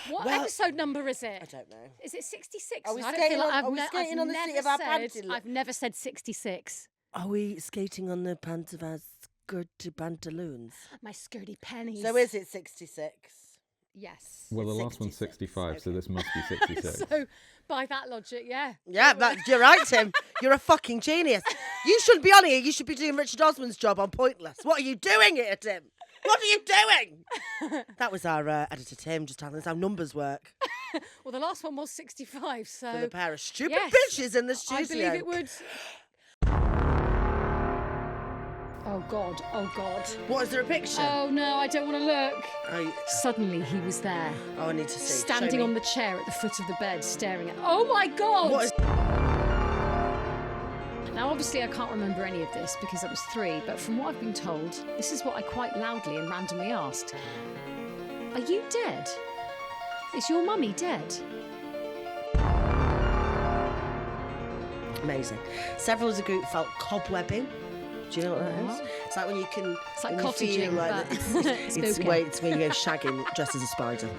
What episode number is it? I don't know. Is it 66? Are we I don't skating feel like on- are we skating on the seat of our pants? I've never said 66. Are we skating on the pants of our skirty pantaloons? My skirty pennies. So is it 66? Yes. Well, the last one's 65, so this must be 66. So, by that logic, yeah. Yeah, you're right, Tim. You're a fucking genius. You shouldn't be on here. You should be doing Richard Osman's job on Pointless. What are you doing here, Tim? What are you doing? That was our editor, Tim, just telling us how numbers work. Well, the last one was 65, so... With a pair of stupid yes, bitches in the studio. I believe it would. Oh, God. Oh, God. What, is there a picture? Oh, no, I don't want to look. Suddenly, he was there. Oh, I need to see. Standing on the chair at the foot of the bed, staring at... Oh, my God! What is... Now, obviously, I can't remember any of this because I was 3, but from what I've been told, this is what I quite loudly and randomly asked. Are you dead? Is your mummy dead? Amazing. Several as a group felt cobwebbing. Do you know what that is? It's like when you can... It's like when you feel cottaging, like but it's when you go shagging dressed as a spider.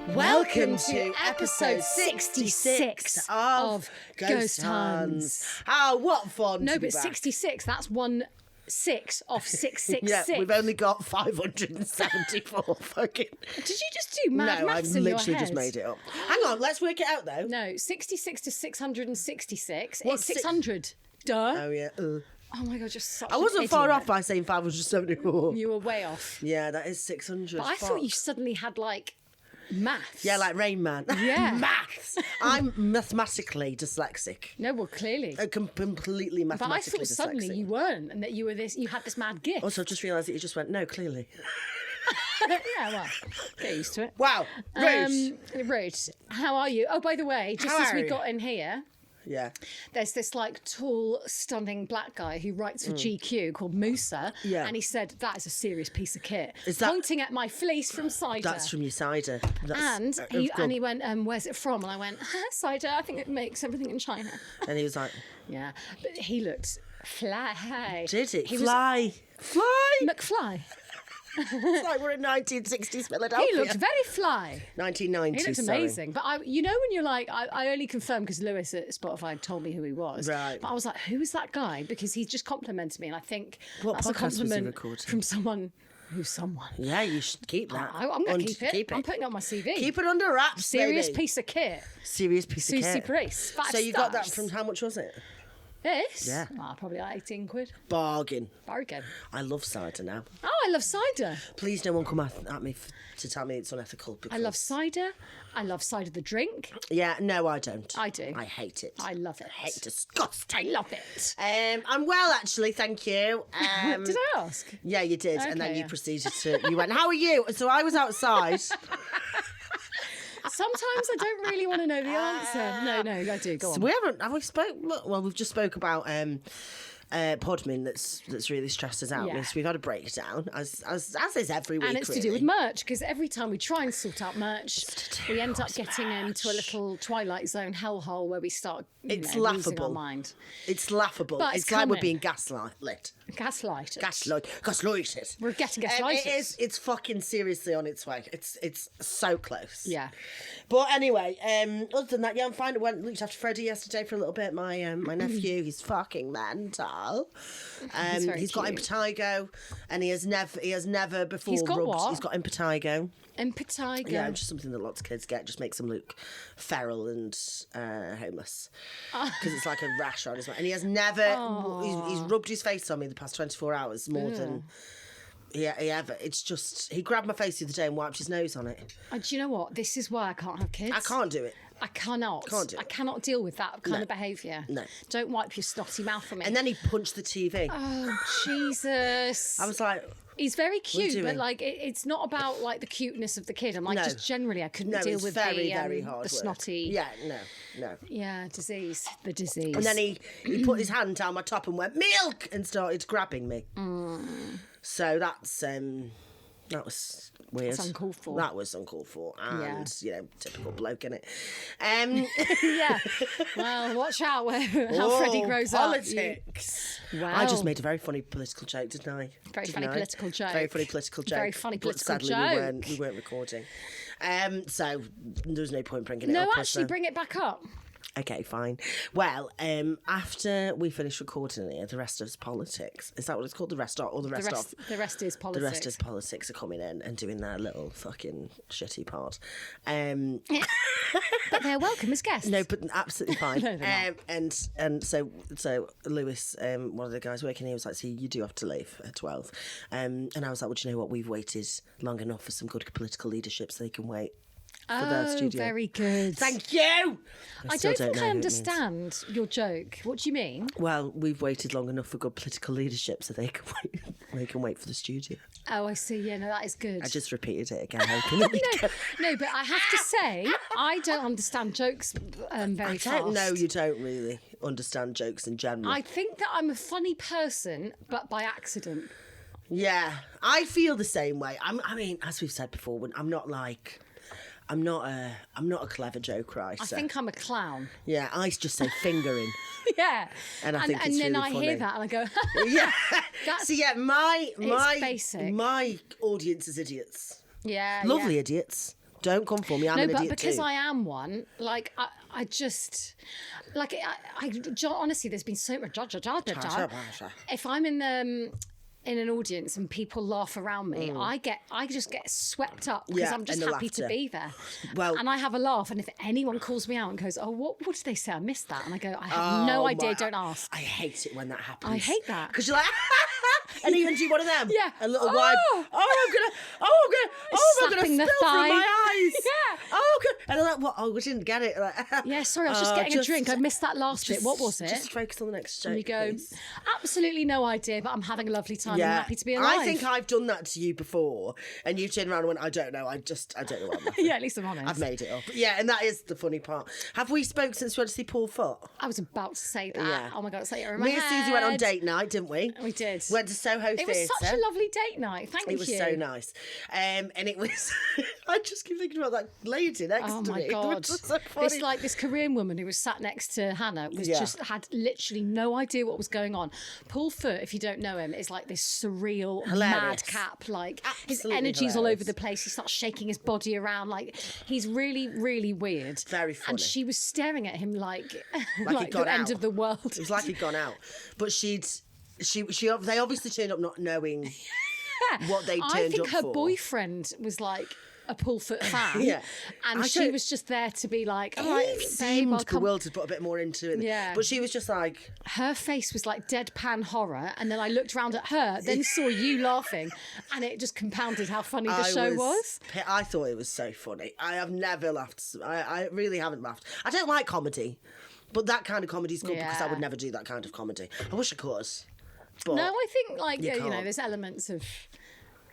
Welcome to episode 66 of Ghost Huns. Oh, what fun! No, to be but back. 66, that's 1/6 of 666. Yeah, we've only got 574 fucking... Did you just do mad No, I've maths in your literally head? just made it up. Hang on, let's work it out though. No, 66 to 666 What's is 600. Duh. Oh yeah. Oh my God, you're such I wasn't an far idiot. off by saying 574. You were way off. Yeah, that is 600. But I thought you suddenly had like maths. Yeah, like Rain Man. Yeah. Maths. I'm mathematically dyslexic. No, well, clearly. Completely But I mathematically thought suddenly dyslexic. you weren't, and that you were this. You had this mad gift. Also, I've just realised that you just went, no, clearly. Yeah, well, get used to it. Wow. Rude. Ruth, how are you? Oh, by the way, just How as are we you? got in here, Yeah. there's this like tall, stunning black guy who writes for GQ called Musa, Yeah. and he said that is a serious piece of kit. Is that- Pointing at my fleece from cider. That's from your cider. That's, And he went, where's it from? And I went, cider. I think it makes everything in China. And he was like, Yeah, but he looked fly. did it? He Fly. Fly. was McFly. It's like we're in 1960s Philadelphia. He looked very fly. 1990s. He looked sorry. amazing. But you know when you're like, I only confirmed because Lewis at Spotify told me who he was. Right. But I was like, who is that guy? Because he just complimented me, and I think What that's a podcast was he compliment recording? from someone who's someone. Yeah, you should keep that. I'm going to keep it. I'm putting it on my CV. Keep it under wraps, Serious baby. piece of kit. Serious piece of Susie kit. Priest. 5 So you got that stars. from, how much was it? This? Yeah. Oh, probably like 18 quid. Bargain. Bargain. I love cider now. Oh, I love cider. Please no one come at me to tell me it's unethical. Because... I love cider. I love cider the drink. Yeah, no, I don't. I do. I hate it. I love it. I hate disgusting. I love it. I'm well, actually, thank you. Did I ask? Yeah, you did. And then Okay, you yeah. proceeded to, you went, how are you? So I was outside. Sometimes I don't really want to know the answer. No, I do. Go on. So have we spoke? Well, we've just spoke about Podmin that's really stressed us out. Yeah. So we've had a breakdown, as is every week. And it's to do with merch, because every time we try and sort out merch, we end up getting into a little Twilight Zone hellhole where we start losing laughable. our mind. It's laughable. But It's it's like we're coming. being gaslighted. Gaslighted. We're getting gaslighted. It's fucking seriously on its way. It's so close. Yeah. But anyway, other than that, yeah, I'm fine. I looked after Freddie yesterday for a little bit. My nephew, he's fucking mental. He's got impetigo, and he has never before He's got rubbed. what? He's got impetigo. Impetigo. Yeah, just something that lots of kids get. Just makes them look feral and homeless. Because it's like a rash on his mouth. And he has never... He's rubbed his face on me the past 24 hours more than... he ever. It's just... He grabbed my face the other day and wiped his nose on it. Do you know what? This is why I can't have kids. I can't do it. I cannot. Can't do it. I cannot deal with that kind of behaviour. No. Don't wipe your snotty mouth on me. And then he punched the TV. Oh, Jesus. I was like... He's very cute, but doing? like it's not about like the cuteness of the kid. I'm like, No. just generally, I couldn't No, deal it's with very, very hard the work. snotty. Yeah, no. Yeah, disease. The disease. And then he put his hand down my top and went, milk! And started grabbing me. So that's... That was weird. That's uncalled for. That was uncalled for. And, typical bloke, innit? Yeah. Well, watch out how Freddie grows politics. up. Wow. I just made a very funny political joke, didn't I? Very funny political joke. Very funny political joke. Very funny political but sadly, joke. we weren't recording. So there was no point bringing it No, up. actually, bring it back up. Okay, fine. Well, after we finish recording it, the rest of us politics. Is that what it's called? The rest of? The rest is politics. The rest of politics are coming in and doing their little fucking shitty part. But they're welcome as guests. No, but absolutely fine. No, they're not. And so Lewis, one of the guys working here, was like, "See, you do have to leave at 12." And I was like, "Well, do you know what? We've waited long enough for some good political leadership, so they can wait." For their studio. Very good. Thank you. I don't think I understand your joke. What do you mean? Well, we've waited long enough for good political leadership, so they can wait. They can wait for the studio. Oh, I see. Yeah, no, that is good. I just repeated it again. Hoping that you get- No, but I have to say, I don't understand jokes very fast. I don't know. You don't really understand jokes in general. I think that I'm a funny person, but by accident. Yeah, I feel the same way. I mean, as we've said before, I'm not a clever joker. I think I'm a clown. Yeah, I just say fingering. Yeah, and I think it's then really I funny. hear that and I go, yeah. So yeah, my basic. my audience is idiots. Yeah, Lovely idiots. Don't come for me. I'm an idiot because too. I am one. Like I just like honestly, there's been so much. If I'm in an audience and people laugh around me, I just get swept up because I'm just happy to be there. Well, and I have a laugh, and if anyone calls me out and goes, "Oh, what did they say? I missed that," and I go, "I have no idea. Don't ask." I hate it when that happens. I hate that because you're like, and even do one of them, yeah, a little wide. I'm gonna spill through my eyes. Yeah. Oh, good. And I'm like, what? Oh, we didn't get it. Like, yeah, sorry, I was just getting a drink. I missed that last bit. What was it? Just focus on the next joke. And you go, please. Absolutely no idea, but I'm having a lovely time. I'm happy to be alive. I think I've done that to you before, and you turned around and went, I don't know. I don't know what I'm laughing. Yeah, at least I'm honest. I've made it up. Yeah, and that is the funny part. Have we spoke since we went to see Paul Foot? I was about to say that. Yeah. Oh my God, say it in my Me and Susie went on date night, didn't we? We did. Went to Soho Theatre. It was such a lovely date night. Thank you. It was so nice. And it was, I just keep thinking about that lady next to me. Oh my God. So this like this Korean woman who was sat next to Hannah just had literally no idea what was going on. Paul Foot, if you don't know him, is like this surreal madcap. Like his energy's all over the place. He starts shaking his body around. Like he's really, really weird. Very funny. And she was staring at him like he'd gone the end out. of the world. It was like he'd gone out. But they obviously turned up not knowing what they turned up for. I think her boyfriend was like a Paul Foot fan. Yeah. And she was just there to be like, all right, babe, seemed bewildered, put a bit more into it. Yeah. But she was just like... Her face was like deadpan horror, and then I looked around at her, then saw you laughing, and it just compounded how funny the show was. I thought it was so funny. I have never laughed. I really haven't laughed. I don't like comedy, but that kind of comedy is good because I would never do that kind of comedy. I wish I could. But no, I think like, there's elements of...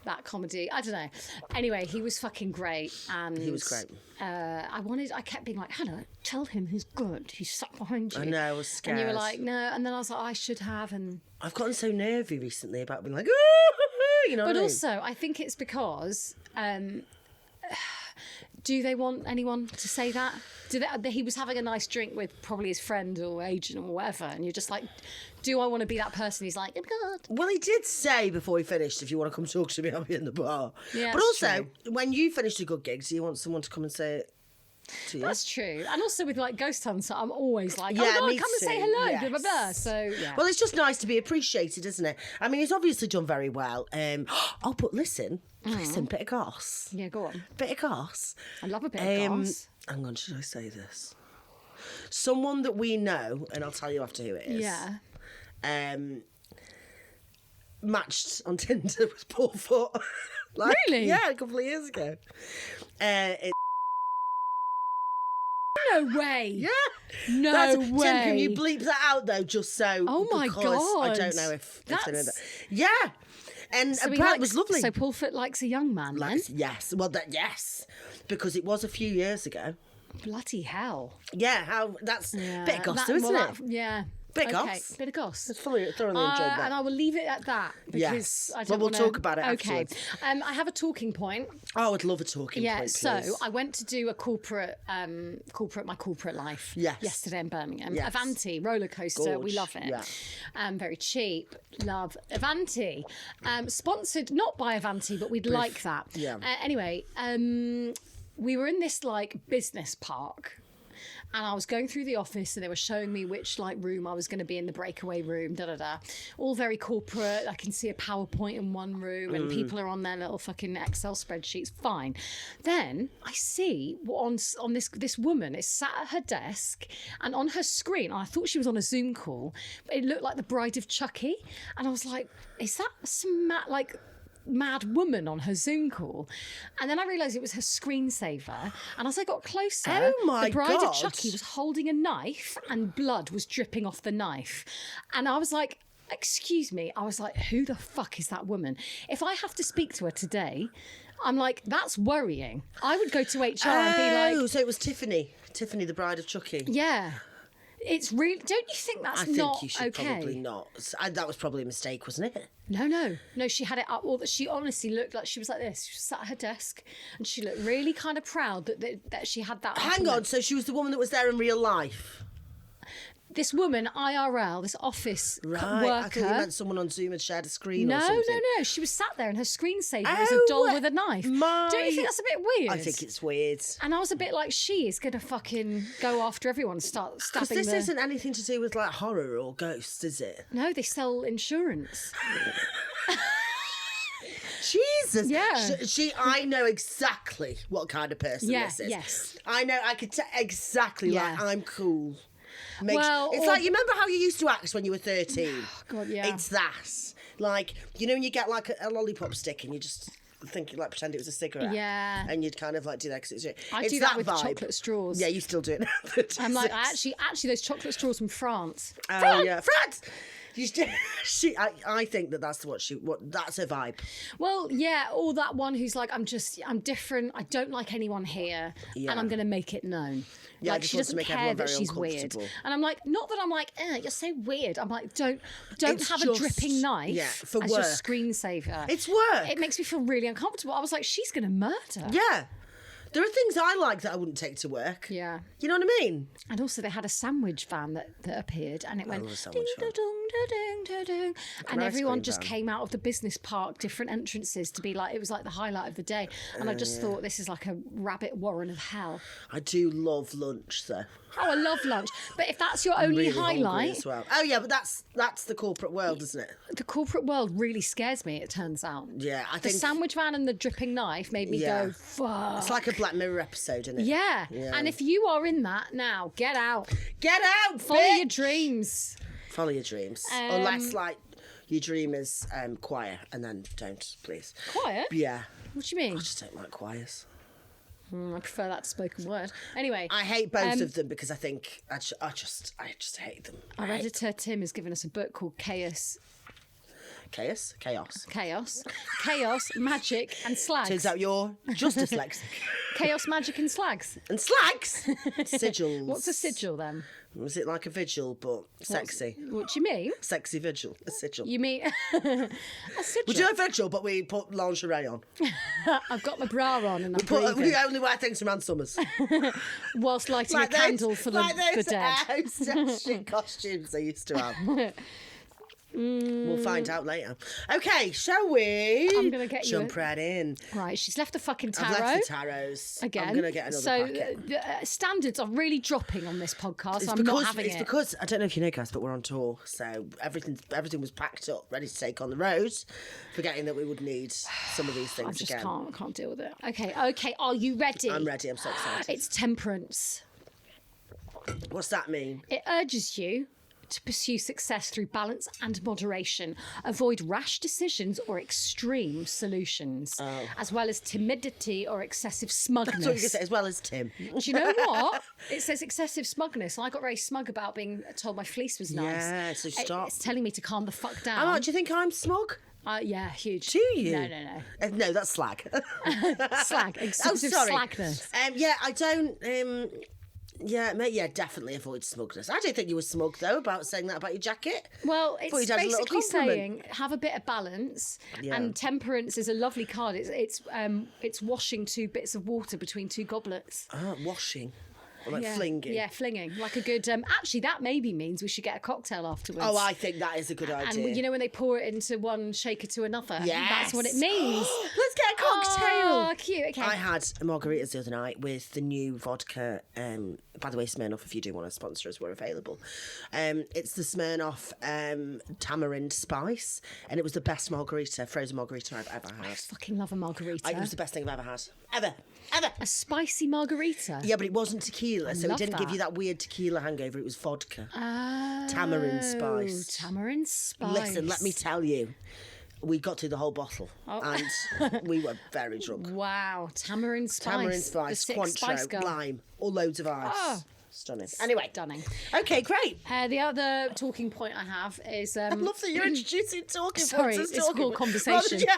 that comedy, I don't know. Anyway, he was fucking great, and he was great. I kept being like, Hannah, tell him he's good. He's sat behind you. I know, I was scared. And you were like, no, and then I was like, I should have, and I've gotten so nervy recently about being like, you know. But also, I think it's because. Do they want anyone to say that? He was having a nice drink with probably his friend or agent or whatever, and you're just like, do I want to be that person? He's like, oh my God. Well, he did say before he finished, if you want to come talk to me, I'll be in the bar. Yeah, but also, when you finished a good gig, do you want someone to come and say it to you? That's true. And also with like Ghost Hunter, I'm always like, yeah, come me and too. say hello, Yes. blah, blah, blah. So, yeah. Well, it's just nice to be appreciated, isn't it? I mean, he's obviously done very well. But listen, bit of goss. Yeah, go on. Bit of goss. I love a bit of goss. Hang on, should I say this? Someone that we know, and I'll tell you after who it is. Yeah. Matched on Tinder with Paul Foot. Really? Yeah, a couple of years ago. No way. Yeah. No way. way. Tim, can you bleep that out though, just so? Oh my because God. I don't know if they know that. That's... Yeah. And so apparently it was lovely. So Paul Foot likes a young man, then? Yes. Well, yes. Because it was a few years ago. Bloody hell. Yeah, that's a bit of gossip, isn't it? Yeah. Bit of goss. Bit of goss. It's thoroughly enjoyed that. And I will leave it at that because Yes. I don't But we'll wanna... talk about it Okay. afterwards. I have a talking point. Oh, I'd love a talking point, please. So I went to do a my corporate life yesterday in Birmingham. Yes. Avanti roller coaster. We love it. Yeah. Very cheap. Love Avanti. Sponsored not by Avanti, but we'd like that. Yeah. Anyway, we were in this like business park. And I was going through the office and they were showing me which like room I was going to be in, the breakaway room, all very corporate. I can see a PowerPoint in one room and people are on their little fucking Excel spreadsheets. Fine. Then I see on this woman is sat at her desk and on her screen, and I thought she was on a Zoom call, but it looked like the bride of Chucky. And I was like, is that some mad woman on her Zoom call? And then I realised it was her screensaver, and as I got closer, the bride of Chucky was holding a knife and blood was dripping off the knife. And I was like, excuse me, I was like, who the fuck is that woman? If I have to speak to her today, I'm like, that's worrying. I would go to HR and be like... so it was Tiffany, the bride of Chucky. Yeah. It's really... Don't you think that's not okay? I think you should probably not. That was probably a mistake, wasn't it? No, she had it up. Or that she honestly looked like she was like this. She sat at her desk and she looked really kind of proud that she had that. Hang on, so she was the woman that was there in real life? This woman, IRL, this office worker. I thought you meant someone on Zoom had shared a screen or something. No. She was sat there and her screensaver was a doll with a knife. Don't you think that's a bit weird? I think it's weird. And I was a bit like, she is going to fucking go after everyone and start stabbing Because this isn't anything to do with like horror or ghosts, is it? No, they sell insurance. Jesus. Yeah. I know exactly what kind of person this is. Yes. I know, I could tell exactly, like, I'm cool. It's like, you remember how you used to act when you were 13? Oh, God, yeah. It's that. Like, you know when you get like a lollipop stick and you just think, like, pretend it was a cigarette? Yeah. And you'd kind of like do that because it's I do that with vibe. chocolate straws. Yeah, you still do it. I'm like, actually those chocolate straws from France. France! I think that's that's her vibe. Well, yeah, or that one who's like, I'm different. I don't like anyone here, and I'm going to make it known. Yeah, like she doesn't care that she's weird, and I'm like, not that I'm like, you're so weird. I'm like, don't have a dripping knife for as work. your screensaver. It's work. It makes me feel really uncomfortable. I was like, she's going to murder. Yeah. There are things I like that I wouldn't take to work. Yeah. You know what I mean? And also they had a sandwich van that appeared and it went ding da dong da ding da ding, and everyone just came out of the business park, different entrances to be like, it was like the highlight of the day. And I just thought, this is like a rabbit warren of hell. I do love lunch though. Oh, I love lunch. But if that's your only highlight... as well. Oh, yeah, but that's the corporate world, isn't it? The corporate world really scares me, it turns out. Yeah, I think... The sandwich van and the dripping knife made me go, fuck. It's like a Black Mirror episode, isn't it? Yeah. And if you are in that now, get out. Get out, Follow your dreams. Follow your dreams. Unless, like, your dream is choir, and then don't, please. Choir? Yeah. What do you mean? I just don't like choirs. I prefer that to spoken word. Anyway, I hate both of them because I think I just hate them. Our editor Tim has given us a book called Chaos, Magic and Slags. Turns out you're just dyslexic. Chaos, Magic and Slags. And slags? Sigils. What's a sigil then? Was it like a vigil but sexy? What do you mean? Sexy vigil. A sigil. You mean a sigil? We do a vigil, but we put lingerie on. I've got my bra on and We only wear things around summers. Whilst lighting a candle for the dead. Those costumes they used to have. We'll find out later. Okay, shall we? I'm going to get jump right in. Right, she's left the fucking tarot. I've left the tarots. Again. I'm going to get another packet. So standards are really dropping on this podcast. It's because, I don't know if you know, guys, but we're on tour. So everything was packed up, ready to take on the road, forgetting that we would need some of these things again. I can't deal with it. Okay, are you ready? I'm ready, I'm so excited. It's temperance. What's that mean? It urges you to pursue success through balance and moderation. Avoid rash decisions or extreme solutions, as well as timidity or excessive smugness. That's what you can say, as well as Tim. Do you know what? It says excessive smugness. I got very smug about being told my fleece was nice. Yeah, so stop. It's telling me to calm the fuck down. Oh, do you think I'm smug? Yeah, huge. Do you? No. No, that's slag. Slag. Excessive slagness. Yeah, I don't... Yeah, mate, yeah, definitely avoid smugness. I don't think you were smug, though, about saying that about your jacket. Well, Thought it's you'd had a little basically compliment. saying have a bit of balance, Yeah. and temperance is a lovely card. It's washing 2 bits of water between 2 goblets. Washing. Or like Yeah. flinging. Yeah, flinging. Like a good... actually, that maybe means we should get a cocktail afterwards. Oh, I think that is a good idea. And you know when they pour it into one shaker to another? Yes. That's what it means. Let's get a cocktail. Oh, cute. Okay. I had margaritas the other night with the new vodka. By the way, Smirnoff, if you do want to sponsor us, we're available. It's the Smirnoff tamarind spice, and it was the best frozen margarita I've ever I had. fucking love a margarita. It was the best thing I've ever had. Ever. A spicy margarita? Yeah, but it wasn't tequila, so it love didn't give that. you that weird tequila hangover. It was vodka. Oh, Tamarind spice. Tamarind spice. Listen, let me tell you, we got through the whole bottle, Oh. and we were very drunk. Wow, tamarind spice. Tamarind The spice, sick spice Cointreau, girl. lime, all loads of ice. Oh. Stunning. Anyway, Stunning. okay, great. The other talking point I have is... I love that you're introducing talking Sorry, points. as it's talking called points. conversation. Yeah.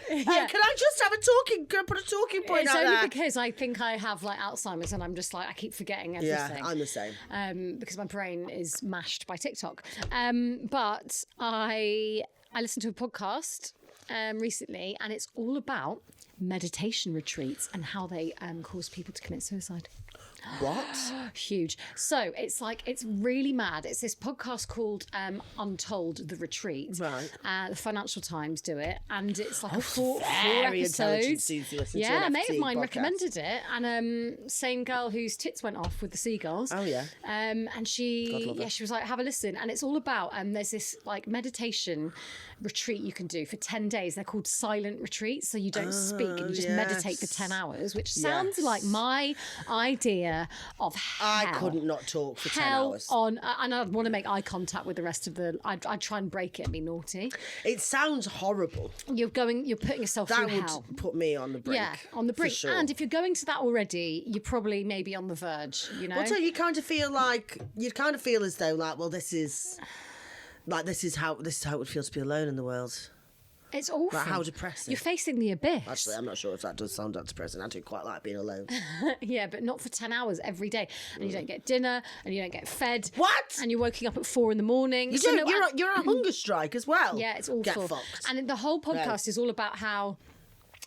Can I just have a put a talking point It's out only there? because I think I have like Alzheimer's and I'm just like I keep forgetting everything. Yeah, I'm the same. Because my brain is mashed by TikTok. But I listened to a podcast recently, and it's all about meditation retreats and how they cause people to commit suicide. What? Huge. So it's really mad. It's this podcast called Untold the Retreat. Right. The Financial Times do it, and it's like a Oh, four very intelligent episodes. Susie, listen to Yeah, a an mate of FT mine podcast. recommended it, and same girl whose tits went off with the seagulls. Oh, yeah. And God she love her. she was like, have a listen, and it's all about there's this like meditation retreat you can do for 10 days. They're called silent retreats, so you don't speak and you just meditate for yes. 10 hours, which sounds Yes. like my idea of hell. I couldn't not talk for 10 Hell hours. on, and I'd want to make eye contact with the rest of the. I'd try and break it and be naughty. It sounds horrible. You're putting yourself That through would hell. put me on the brink. Yeah, on the for brink. sure. And if you're going to that already, you're probably maybe on the verge. You know. Well, so you kind of feel as though like, well, this is how it would feel to be alone in the world. It's awful. Like, how depressing. You're facing the abyss. Actually, I'm not sure if that does sound that depressing. I do quite like being alone. Yeah, but not for 10 hours every day. And you don't get dinner, and you don't get fed. What? And you're waking up at 4 a.m. You So do. no, You're on a hunger strike as well. Yeah, it's awful. Get fucked. And the whole podcast Right. is all about how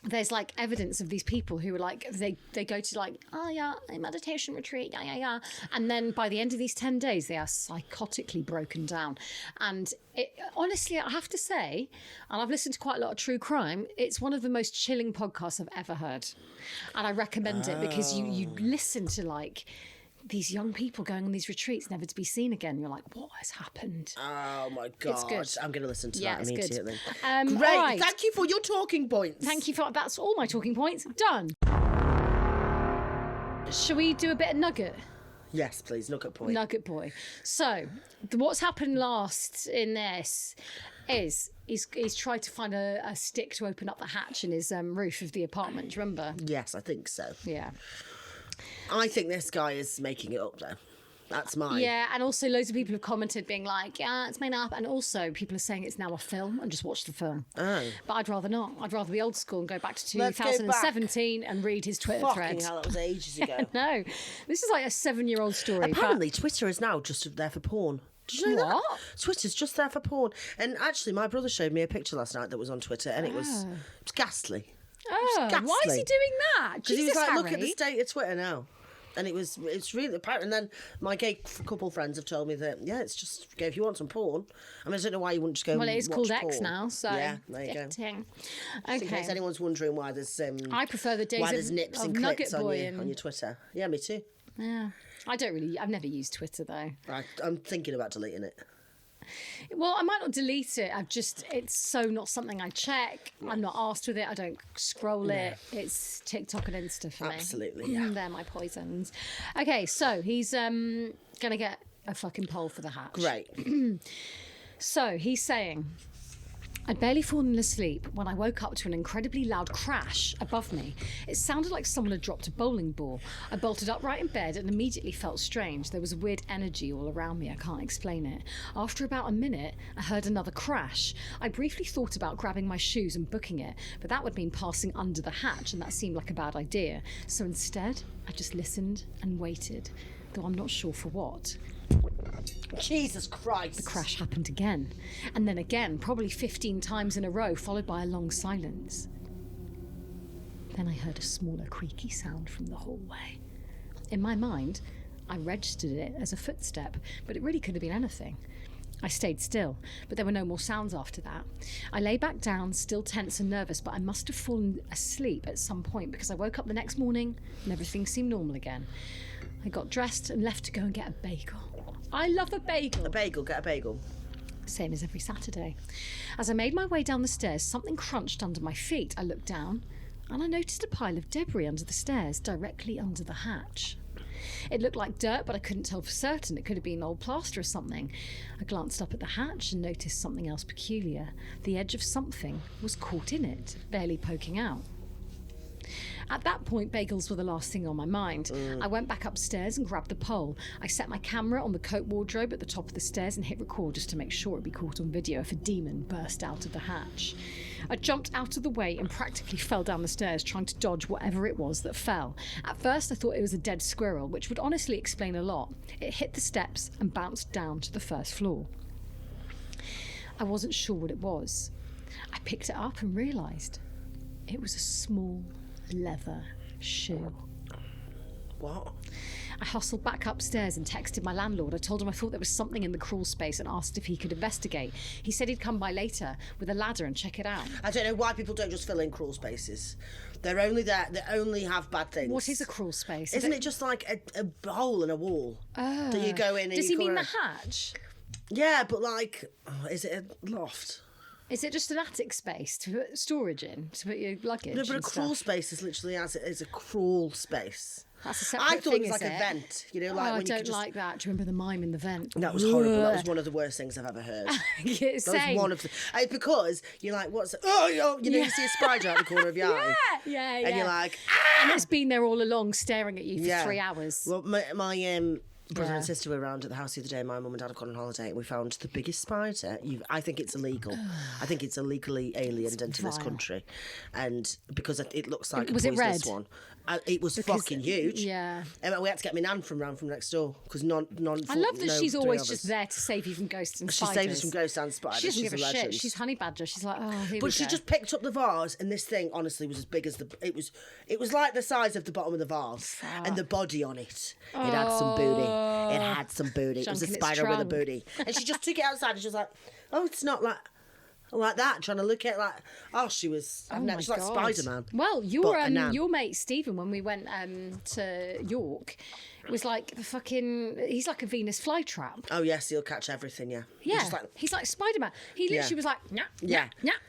there's like evidence of these people who are like they go to like a meditation retreat, and then by the end of these 10 days they are psychotically broken down. And it, honestly, I have to say, and I've listened to quite a lot of true crime, it's one of the most chilling podcasts I've ever heard, and I recommend it because you listen to like these young people going on these retreats never to be seen again. You're like, what has happened? Oh my god! good. I'm going to listen to Yeah, that it's good. immediately. Great. Great. all right. Thank you for your talking points. Thank you for that's all my talking points. Done. Shall we do a bit of Nugget? Yes, please. Nugget Boy. Nugget Boy. So, what's happened last in this is he's tried to find a stick to open up the hatch in his roof of the apartment. Do you remember? Yes, I think so. Yeah. I think this guy is making it up though. That's mine. Yeah, and also loads of people have commented being like, yeah, it's made up. And also people are saying it's now a film and just watch the film. Oh. But I'd rather not. I'd rather be old school and go back to Let's go back. 2017 and read his Twitter Fucking thread. hell, that was ages ago. No, this is like a 7-year-old story. Apparently, Twitter is now just there for porn. Did you know What? that? Twitter's just there for porn. And actually, my brother showed me a picture last night that was on Twitter, and it was ghastly. Oh, why is ghastly. he doing that? Because he was Jesus, like, Harry. look at the state of Twitter now. And it's really apparent. And then my gay couple friends have told me that, yeah, it's just, if you want some porn. I mean, I don't know why you wouldn't just go Well, it and is watch called porn. X now, so yeah, there you go. Ting. In case Okay. anyone's wondering why there's I prefer the days why there's nips of and Nugget clicks on Boy your, and on your Twitter. Yeah, me too. yeah. I've never used Twitter though. I'm thinking about deleting it. Well, I might not delete it. It's so not something I check. I'm not asked with it. I don't scroll it. It's TikTok and Insta for me. Absolutely, yeah. They're my poisons. Okay, so he's gonna get a fucking pole for the hatch. Great. So he's saying, I'd barely fallen asleep when I woke up to an incredibly loud crash above me. It sounded like someone had dropped a bowling ball. I bolted upright in bed and immediately felt strange. There was a weird energy all around me. I can't explain it. After about a minute, I heard another crash. I briefly thought about grabbing my shoes and booking it, but that would mean passing under the hatch, and that seemed like a bad idea. So instead, I just listened and waited, though I'm not sure for what. Jesus Christ. The crash happened again, and then again, probably 15 times in a row, followed by a long silence. Then I heard a smaller creaky sound from the hallway. In my mind, I registered it as a footstep, but it really could have been anything. I stayed still, but there were no more sounds after that. I lay back down, still tense and nervous, but I must have fallen asleep at some point because I woke up the next morning and everything seemed normal again. I got dressed and left to go and get a bagel. I love a bagel. A bagel, get a bagel. Same as every Saturday. As I made my way down the stairs, something crunched under my feet. I looked down and I noticed a pile of debris under the stairs, directly under the hatch. It looked like dirt, but I couldn't tell for certain. It could have been old plaster or something. I glanced up at the hatch and noticed something else peculiar. The edge of something was caught in it, barely poking out. At that point, bagels were the last thing on my mind. I went back upstairs and grabbed the pole. I set my camera on the coat wardrobe at the top of the stairs and hit record just to make sure it'd be caught on video if a demon burst out of the hatch. I jumped out of the way and practically fell down the stairs trying to dodge whatever it was that fell. At first, I thought it was a dead squirrel, which would honestly explain a lot. It hit the steps and bounced down to the first floor. I wasn't sure what it was. I picked it up and realised it was a small leather shoe. What? I hustled back upstairs and texted my landlord. I told him I thought there was something in the crawl space and asked if he could investigate. He said he'd come by later with a ladder and check it out. I don't know why people don't just fill in crawl spaces. They're only there, they only have bad things. What is a crawl space? Isn't it just like a hole in a wall? Oh. That you go in and Does you he mean come the hatch? Yeah, but like, is it a loft? Is it just an attic space to put storage in, to put your luggage? No, but a and crawl stuff? space is literally as it is a crawl space. That's a separate I thought thing, it was like is a vent, you know, like Oh, I when you don't could just... like that. Do you remember the mime in the vent? That was horrible. That was one of the worst things I've ever heard. Yeah, That same. was one of the... because you're like, what's... Oh, you know, you see a spider out the corner of your eye. Yeah. And you're like, And it's been there all along staring at you for 3 hours. Well, my brother and sister were around at the house the other day. My mum and dad have gone on holiday and we found the biggest spider. I think it's illegal. I think it's illegally aliened into this country. And because it looks like Was a it poisonous red? one. It was fucking huge. Yeah. And we had to get my nan from next door because I love that she's always just there to save you from ghosts and She spiders. saves us from ghosts and spiders. She doesn't She's give a legend. shit. She's honey badger. She's like, oh, here But we she go. just picked up the vase, and this thing honestly was as big as it was like the size of the bottom of the vase, and the body on it. It had some booty. It had some booty. It was a Junk in its spider with a trunk. booty, and she just took it outside, and she was like, "Oh, it's not like that." Trying to look at it like, oh, she was. Oh my she's like God. Spider-Man. Well, but a nan. your mate Stephen, when we went to York, was like he's like a Venus flytrap. Oh yes, he'll catch everything. Yeah. Yeah, Just like, he's like Spider-Man. He literally Yeah. was like,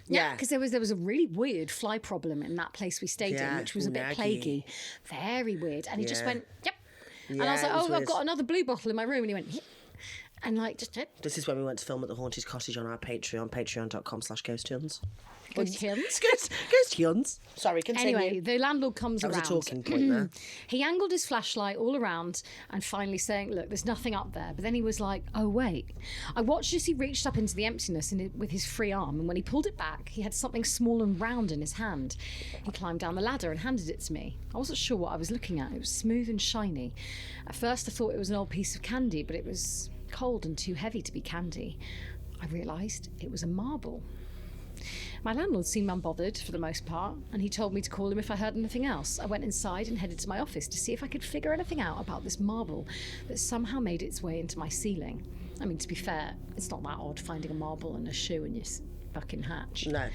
Yeah. because there was a really weird fly problem in that place we stayed in, Yeah, which was a bit unagi. plaguey, very weird. And he just Yeah. went, yep. And I Yeah, was like, it was oh, I've weird. got another blue bottle in my room, and he went, yep. And like just This is when we went to film at the Haunted Cottage on our Patreon, patreon.com/ghosthuns. Ghost Huns. Ghost Huns. Sorry, continue. Anyway, the landlord comes That was around. a talking point there. He angled his flashlight all around and finally saying, look, there's nothing up there. But then he was like, oh, wait. I watched as he reached up into the emptiness with his free arm, and when he pulled it back, he had something small and round in his hand. He climbed down the ladder and handed it to me. I wasn't sure what I was looking at. It was smooth and shiny. At first, I thought it was an old piece of candy, but it was cold and too heavy to be candy. I realised it was a marble. My landlord seemed unbothered for the most part, and he told me to call him if I heard anything else. I went inside and headed to my office to see if I could figure anything out about this marble that somehow made its way into my ceiling. I mean, to be fair, it's not that odd finding a marble and a shoe in your fucking hatch. No.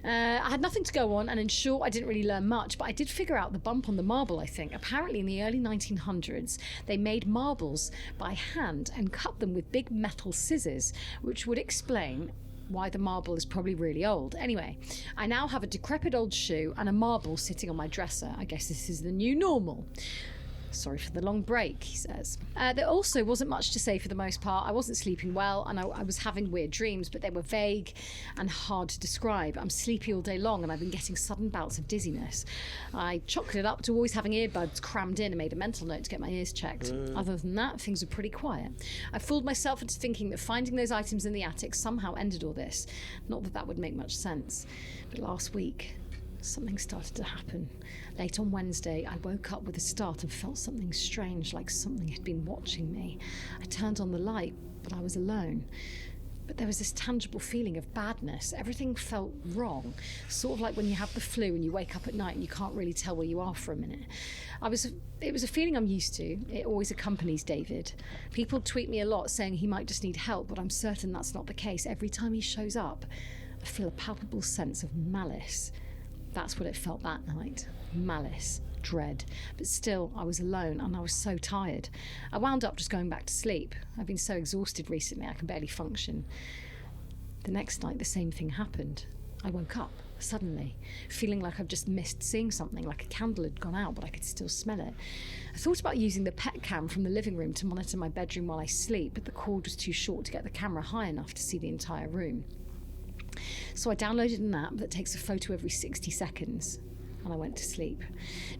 I had nothing to go on, and in short, I didn't really learn much, but I did figure out the bump on the marble, I think. Apparently, in the early 1900s, they made marbles by hand and cut them with big metal scissors, which would explain why the marble is probably really old. Anyway, I now have a decrepit old shoe and a marble sitting on my dresser. I guess this is the new normal. Sorry for the long break, he says. There also wasn't much to say for the most part. I wasn't sleeping well, and I was having weird dreams, but they were vague and hard to describe. I'm sleepy all day long, and I've been getting sudden bouts of dizziness. I chalked it up to always having earbuds crammed in and made a mental note to get my ears checked. Other than that, things were pretty quiet. I fooled myself into thinking that finding those items in the attic somehow ended all this. Not that that would make much sense. But last week, something started to happen. Late on Wednesday, I woke up with a start and felt something strange, like something had been watching me. I turned on the light, but I was alone. But there was this tangible feeling of badness. Everything felt wrong. Sort of like when you have the flu and you wake up at night and you can't really tell where you are for a minute. It was a feeling I'm used to. It always accompanies David. People tweet me a lot saying he might just need help, but I'm certain that's not the case. Every time he shows up, I feel a palpable sense of malice. That's what it felt that night. Malice, dread. But still, I was alone and I was so tired. I wound up just going back to sleep. I've been so exhausted recently I can barely function. The next night, the same thing happened. I woke up, suddenly, feeling like I've just missed seeing something, like a candle had gone out, but I could still smell it. I thought about using the pet cam from the living room to monitor my bedroom while I sleep, but the cord was too short to get the camera high enough to see the entire room. So I downloaded an app that takes a photo every 60 seconds, and I went to sleep.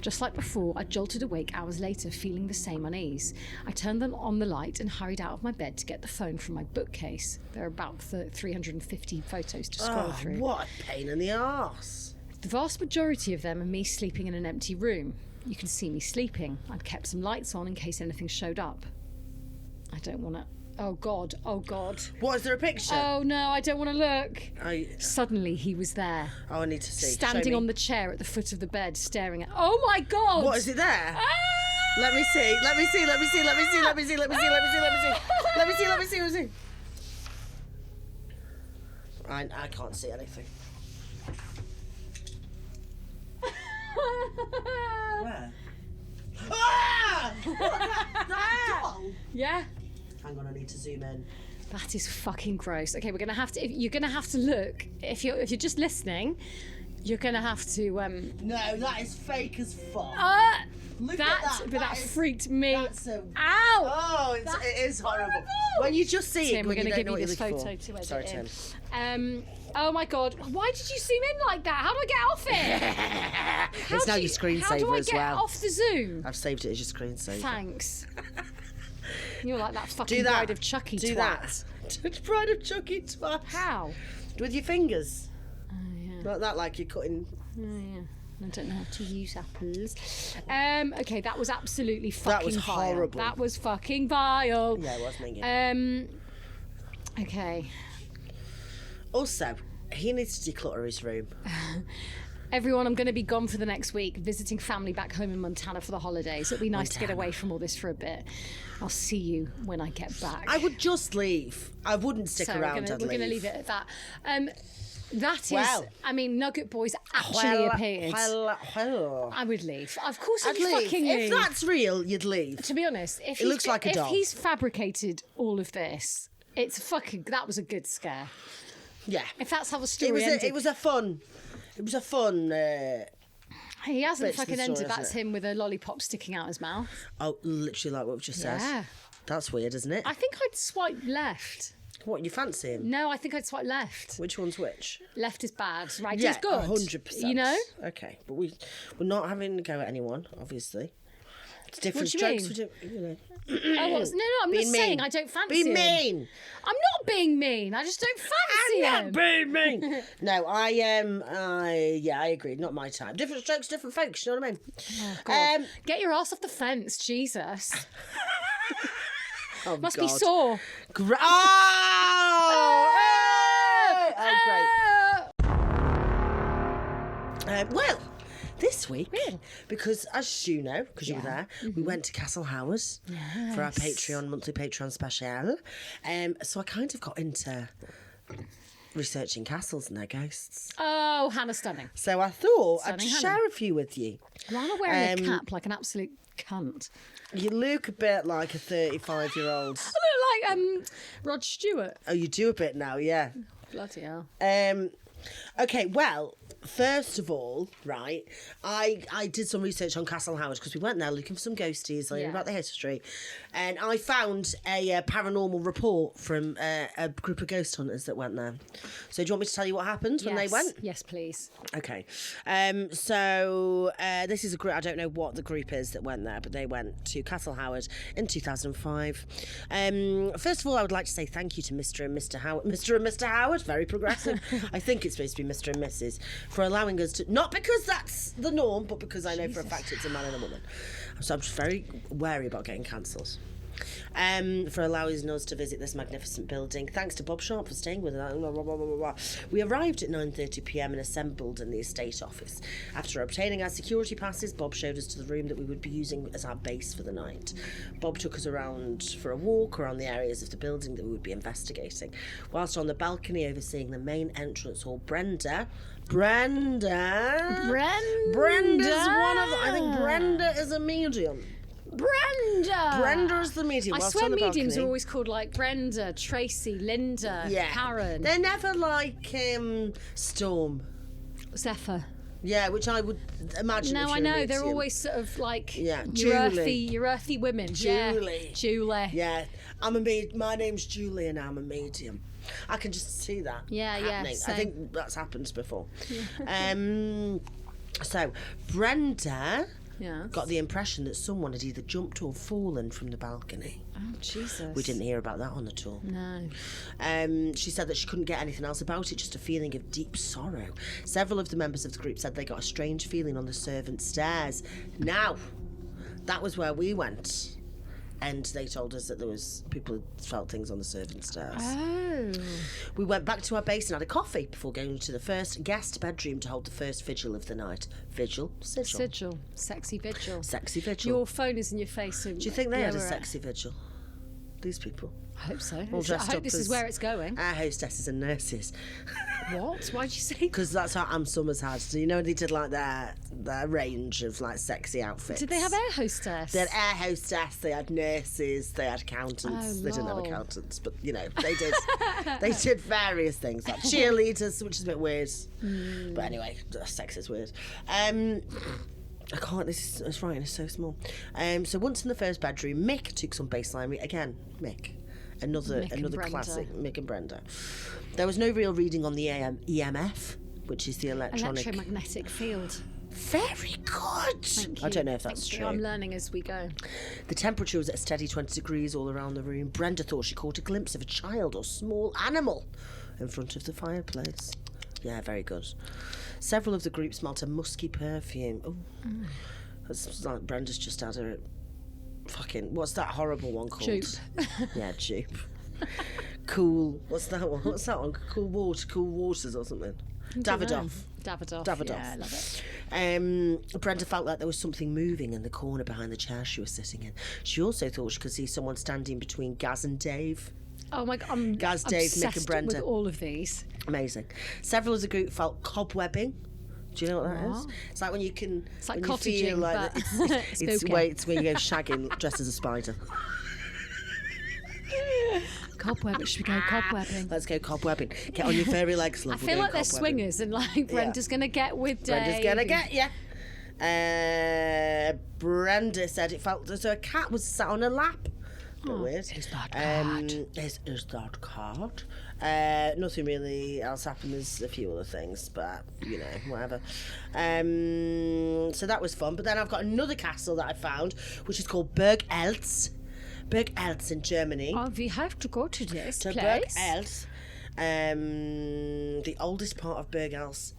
Just like before, I jolted awake hours later, feeling the same unease. I turned on the light and hurried out of my bed to get the phone from my bookcase. There are about 350 photos to scroll through. What a pain in the arse. The vast majority of them are me sleeping in an empty room. You can see me sleeping. I'd kept some lights on in case anything showed up. I don't want to... Oh, God. Oh, God. What, is there a picture? Oh, no, I don't want to look. Suddenly, he was there. Oh, I need to see. Standing on the chair at the foot of the bed, staring at... Oh, my God! What, is it there? Ah! Let me see. Let me see. Let me see. Let me see. Let me see. Let me see. Let me see. Let me see. Let me see. Let me see. Let me see. I can't see anything. Where? Ah! That doll? Yeah. Hang on, I need to zoom in. That is fucking gross. Okay, we're gonna have to. You're gonna have to look. If you're just listening, you're gonna have to. No, that is fake as fuck. Look that, at that. But that freaked me. That's a... Ow! Oh, it is horrible. When you just see Tim, it, we're when gonna you give don't know you what this you're photo looking to for. edit Sorry, in. Tim. Oh my God! Why did you zoom in like that? How do I get off it? It's now your screensaver as well. How do I get off the Zoom? I've saved it as your screensaver. Thanks. You're like that fucking Do that. Bride of Chucky Do twat. that. Bride of Chucky twat. How? With your fingers. Oh yeah. Like that, like you're cutting. Oh yeah. I don't know how to use apples. Okay, that was absolutely fucking That was vile. horrible. That was fucking vile. Yeah, it was minging. Okay. Also, he needs to declutter his room. Everyone, I'm going to be gone for the next week, visiting family back home in Montana for the holidays. It'll be nice to get away from all this for a bit. I'll see you when I get back. I would just leave. I wouldn't stick So around. we're going to leave it at that. That is, Well. I mean, Nugget Boy's actually appeared. Well. I would leave. Of course I'd I'd leave. fucking If leave. that's real, you'd leave. To be honest, if It looks like a doll. If he's fabricated all of this, it's fucking... That was a good scare. Yeah. If that's how the story ended. It was a fun. He hasn't bits of fucking the ended. story, That's isn't it? him with a lollipop sticking out his mouth. Oh, literally like what we've just said. Yeah. That's weird, isn't it? I think I'd swipe left. What, you fancy him? No, I think I'd swipe left. Which one's which? Left is bad, right Yeah, is good. 100%. You know? Okay, but we're not having a go at anyone, obviously. It's different What do you strokes. mean? For you know. No, I'm Being just saying mean. I don't fancy Be him. mean. I'm not being mean. I just don't fancy him. Not be mean. No, I agree. Not my time. Different strokes, different folks. You know what I mean? Oh, God. Get your ass off the fence, Jesus. Oh, Must God. be sore. Well, this week, because as you know, because you were there, Mm-hmm. we went to Castle Howard for our monthly Patreon special. So I kind of got into researching castles and their ghosts. Oh, Hannah Stunning. So I thought I'd Stunning Hannah. share a few with you. Why am I wearing a cap like an absolute cunt? You look a bit like a 35-year-old. I look like Rod Stewart. Oh, you do a bit now, yeah. Bloody hell. Okay, well, first of all, right, I did some research on Castle Howard because we went there looking for some ghosties, learning about the history, and I found a paranormal report from a group of ghost hunters that went there. So do you want me to tell you what happened when they went? Yes, please. Okay. So this is a group, I don't know what the group is that went there, but they went to Castle Howard in 2005. First of all, I would like to say thank you to Mr. and Mr. Howard. Mr. and Mr. Howard, very progressive. I think it's supposed to be Mr. and Mrs. for allowing us to, not because that's the norm, but because I know for a fact it's a man and a woman. So I'm just very wary about getting cancelled. For allowing us to visit this magnificent building. Thanks to Bob Sharp for staying with us. We arrived at 9:30 p.m. and assembled in the estate office. After obtaining our security passes, Bob showed us to the room that we would be using as our base for the night. Bob took us around for a walk around the areas of the building that we would be investigating. Whilst on the balcony overseeing the main entrance hall, Brenda's one of I think Brenda is a medium. Brenda's the medium. I swear mediums are always called like Brenda, Tracy, Linda, Karen. They're never like Storm. Zephyr. Yeah, which I would imagine. No, I know. They're always sort of like your Julie. earthy women. Julie. Yeah. Julie. Yeah. My name's Julie and I'm a medium. I can just see that happening. Same. I think that's happened before. So Brenda got the impression that someone had either jumped or fallen from the balcony. Oh, Jesus. We didn't hear about that on the tour. No. She said that she couldn't get anything else about it, just a feeling of deep sorrow. Several of the members of the group said they got a strange feeling on the servants' stairs. Now, that was where we went. And they told us that there was people who felt things on the servants' stairs. Oh. We went back to our base and had a coffee before going to the first guest bedroom to hold the first vigil of the night. Sigil. Sexy vigil. Sexy vigil. Your phone is in your face. Do you think they had a sexy vigil? These people. I hope so. I hope this is where it's going. Our hostesses and nurses. What? Why'd you say? Because that's how Am Summers had. So you know they did like their range of like sexy outfits. Did they have air hostess? They had air hostess. They had nurses. They had accountants. They didn't have accountants, but you know they did. They did various things like cheerleaders, which is a bit weird. But anyway, sex is weird. I can't. This writing is so small. So once in the first bedroom, Mick took some baseline. Again, Mick. Another classic, Mick and Brenda. There was no real reading on the EMF, which is the electromagnetic field. Very good. Thank you. I don't know if that's true. I'm learning as we go. The temperature was at a steady 20 degrees all around the room. Brenda thought she caught a glimpse of a child or small animal in front of the fireplace. Yeah, very good. Several of the group smelt a musky perfume. Oh, that's like Brenda's just had her. Fucking, what's that horrible one called? Jupe. Yeah, Jupe. Cool. What's that one? Cool Waters or something. Davidoff. Yeah, I love it. Brenda felt like there was something moving in the corner behind the chair she was sitting in. She also thought she could see someone standing between Gaz and Dave. Oh my God, I'm Gaz, Dave, Mick and Brenda. with all of these. Amazing. Several of the group felt cobwebbing. Do you know what that is? It's like when you can. It's like when cottaging, you feel like but it's when you go shagging dressed as a spider. Cobweb. Should we go cobwebbing? Let's go cobwebbing. Get on your furry legs, love. I feel like they're swingers, and like Brenda's gonna get with Dave. Brenda's gonna get you. Brenda said it felt as though a cat was sat on her lap. Weird. Is that cat? Is that cat? Nothing really else happened. There's a few other things, but you know, whatever. So that was fun. But then I've got another castle that I found, which is called Burg Eltz. Burg Eltz in Germany. Oh, we have to go to this place. Burg Eltz. The oldest part of Burg Eltz,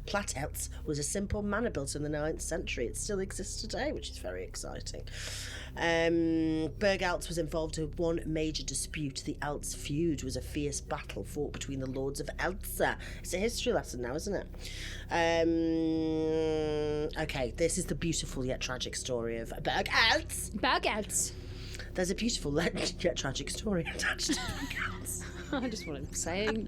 Platt Eltz, was a simple manor built in the 9th century. It still exists today, which is very exciting. Burg Eltz was involved in one major dispute. The Eltz feud was a fierce battle fought between the lords of Eltza. It's a history lesson now, isn't it? Okay, this is the beautiful yet tragic story of Burg Eltz. Burg Eltz. There's a beautiful yet tragic story attached to Burg Eltz. I just wanted to say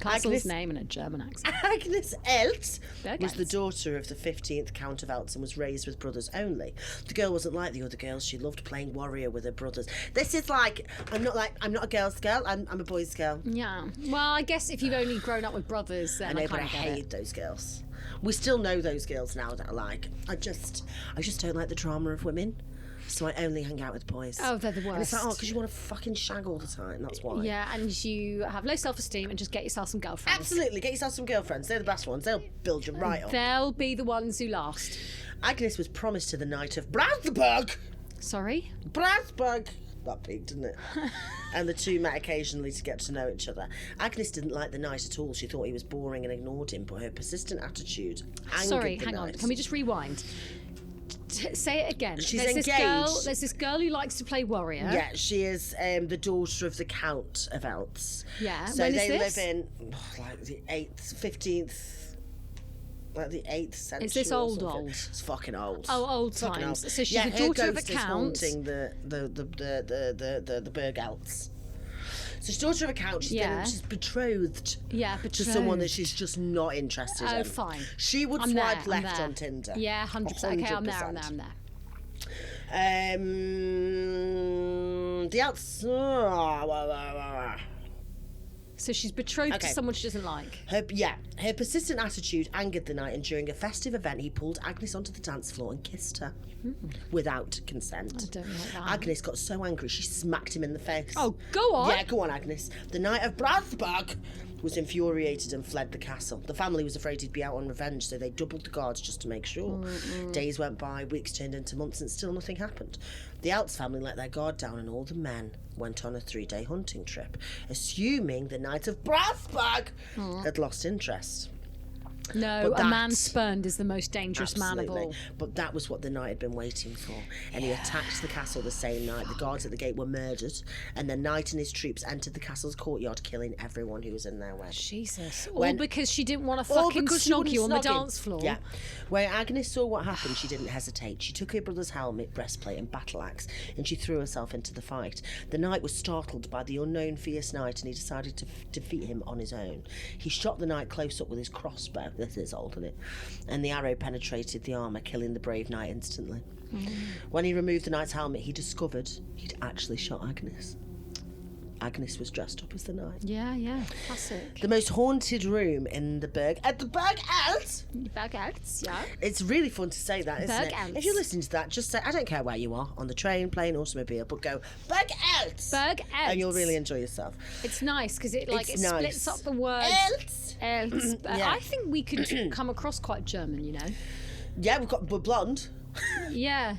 Castle's name in a German accent. Agnes Eltz Burg was the Eltz. daughter of the 15th Count of Eltz and was raised with brothers only. The girl wasn't like the other girls. She loved playing warrior with her brothers. This is like I'm not a girl's girl. I'm a boy's girl. Yeah. Well, I guess if you've only grown up with brothers, then I know, but I kind of hate those girls. We still know those girls now that are like. I just don't like the drama of women. So I only hang out with boys. Oh, they're the worst. And it's like, because you want to fucking shag all the time. That's why. Yeah, and you have low self-esteem and just get yourself some girlfriends. Absolutely. Get yourself some girlfriends. They're the best ones. They'll build you right up. They'll be the ones who last. Agnes was promised to the knight of Brasburg. Sorry? Brasburg. That peaked, didn't it? And the two met occasionally to get to know each other. Agnes didn't like the knight at all. She thought he was boring and ignored him, but her persistent attitude angered Sorry, the hang on. knight. Can we just rewind? Say it again. She's there's engaged. There's this girl who likes to play warrior. Yeah, she is the daughter of the Count of Eltz. Yeah. So When is they this? live in like the 15th, like the 8th century. Is this or old, something. old? It's fucking old. Oh, old Fucking times. old. So she's yeah, the daughter her of a ghost is count. haunting the Burg Eltz. So she's daughter of a count. She's betrothed. Yeah, To betrothed. someone that she's just not interested in. Oh, fine. She would I'm swipe there, I'm left there. on Tinder. Yeah, 100%. Okay, I'm there. The Eltz. So she's betrothed to Okay. someone she doesn't like. Her persistent attitude angered the knight, and during a festive event, he pulled Agnes onto the dance floor and kissed her without consent. I don't like that. Agnes got so angry she smacked him in the face. Oh, go on. Yeah, go on, Agnes. The Knight of Brasburg was infuriated and fled the castle. The family was afraid he'd be out on revenge, so they doubled the guards just to make sure. Days went by, weeks turned into months, and still nothing happened. The Eltz family let their guard down, and all the men went on a 3-day hunting trip, assuming the Knight of Brasburg had lost interest. No, But a man that- spurned is the most dangerous man of all. But that was what the knight had been waiting for. And he attacked the castle the same night. The guards at the gate were murdered, and the knight and his troops entered the castle's courtyard, killing everyone who was in their way. Jesus. All When- because she didn't want to All fucking because she snog wouldn't you on the snog him. dance floor. Yeah. When Agnes saw what happened, she didn't hesitate. She took her brother's helmet, breastplate, and battle axe, and she threw herself into the fight. The knight was startled by the unknown fierce knight, and he decided to defeat him on his own. He shot the knight close up with his crossbow. This is old, isn't it? And the arrow penetrated the armour, killing the brave knight instantly. When he removed the knight's helmet, he discovered he'd actually shot Agnes. Agnes was dressed up as the knight. Yeah, classic. The most haunted room in the Burg, at the Burg Eltz. Burg Eltz, yeah. It's really fun to say that, isn't Burg it? Eltz. If you're listening to that, just say, I don't care where you are, on the train, plane, automobile, but go, Burg Eltz! Burg Eltz. And you'll really enjoy yourself. It's nice because it It's nice. splits up the words. Eltz! Eltz. Yeah. I think we could come across quite German, you know. Yeah, we're blonde. Yeah.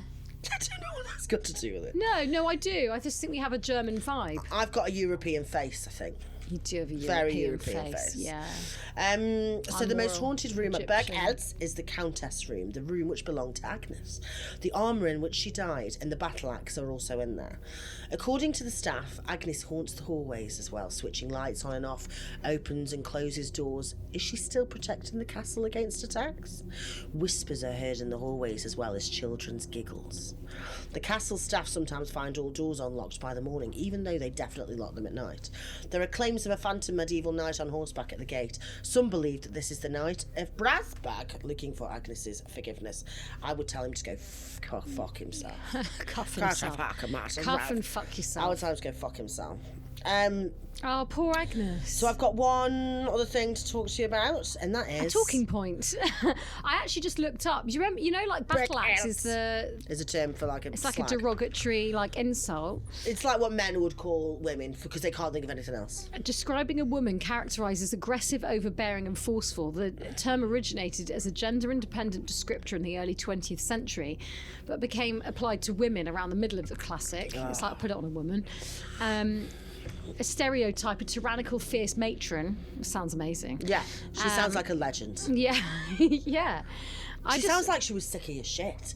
I don't know what that's got to do with it. No, I do. I just think we have a German vibe. I've got a European face, I think. You do have a Very European European face. Yeah. So the most more haunted room at Burg Egyptian. Eltz is the Countess room, the room which belonged to Agnes. The armour in which she died and the battle axe are also in there. According to the staff, Agnes haunts the hallways as well, switching lights on and off, opens and closes doors. Is she still protecting the castle against attacks? Whispers are heard in the hallways as well as children's giggles. The castle staff sometimes find all doors unlocked by the morning, even though they definitely lock them at night. There are claims of a phantom medieval knight on horseback at the gate. Some believe that this is the Knight of Brasburg looking for Agnes's forgiveness. I would tell him to go fuck himself. Cuff Cuff and fuck yourself. I would tell him to go fuck himself. Oh, poor Agnes. So I've got one other thing to talk to you about, and that is... a talking point. I actually just looked up. Do you remember, like battle axe is a term for like a it's like slag. a derogatory insult. It's like what men would call women because they can't think of anything else. Describing a woman characterised as aggressive, overbearing and forceful. The term originated as a gender-independent descriptor in the early 20th century, but became applied to women around the middle of the classic. It's like put it on a woman. A stereotype, a tyrannical, fierce matron. Sounds amazing. Yeah, she sounds like a legend. Yeah, yeah. She sounds like she was sick of your shit.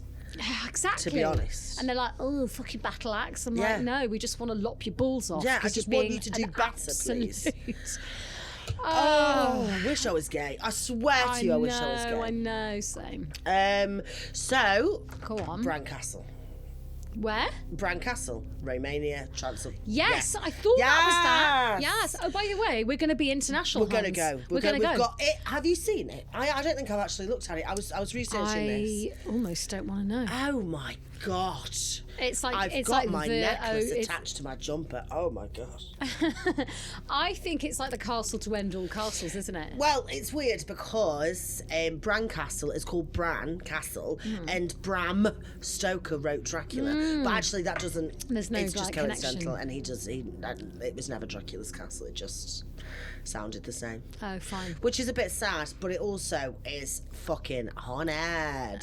Exactly. To be honest. And they're like, oh, fucking battle axe. I'm Yeah. like, no, we just want to lop your balls off. Yeah, I 'cause just you're want being you to do an better, absolute- please. Oh, I wish I was gay. I swear to you, I wish I was gay. I know, same. So, Go on. Bran Castle. Where? Bran Castle, Romania, Transylvania. Yes, I thought that was that. Yes. Oh, by the way, we're going to be international. We're going to go. We're going to go. We've got it. Have you seen it? I don't think I've actually looked at it. I was researching this. I almost don't want to know. Oh my god! It's like I've it's got like my the, necklace attached to my jumper. Oh my god! I think it's like the castle to end all castles, isn't it? Well, it's weird because Bran Castle is called Bran Castle, and Bram Stoker wrote Dracula, but actually that doesn't. There's no it's just like, coincidental, connection. and it was never Dracula's castle. It just sounded the same. Oh, fine. Which is a bit sad, but it also is fucking haunted.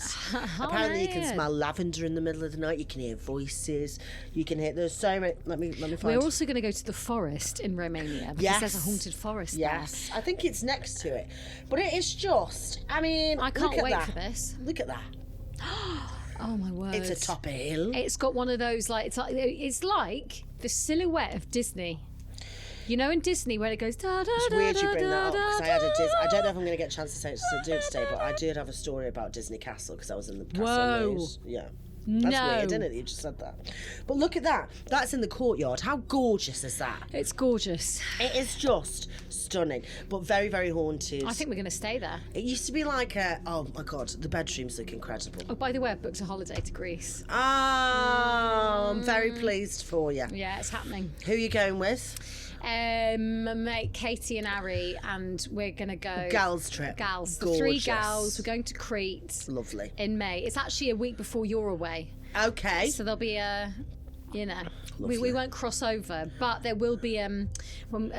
Apparently, you can smell lavender in the middle of the night. You can hear voices. You can hear. There's so many. Let me find. We're also going to go to the forest in Romania because there's a haunted forest Yes, I think it's next to it, but it is just. I mean, I can't look at wait that. for this. Look at that. Oh my word! It's a top of a hill. It's got one of those it's like the silhouette of Disney. You know, in Disney where it goes. Da, da, It's weird you bring that up because I had a Disney. I don't know if I'm going to get a chance to do it today, but I did have a story about Disney Castle because I was in the castle Whoa. news. Yeah. That's weird, isn't it? You just said that. But look at that. That's in the courtyard. How gorgeous is that? It's gorgeous. It is just stunning, but very, very haunted. I think we're going to stay there. It used to be like oh my god, the bedrooms look incredible. Oh, by the way, I've booked a holiday to Greece. Oh, I'm very pleased for you. Yeah, it's happening. Who are you going with? Mate, Katie and Ari, and we're gonna go Gals trip. Gals, the Gorgeous. 3 gals. We're going to Crete. Lovely. In May. It's actually a week before you're away, Okay. so there'll be a, we Lovely. won't cross over, but there will be a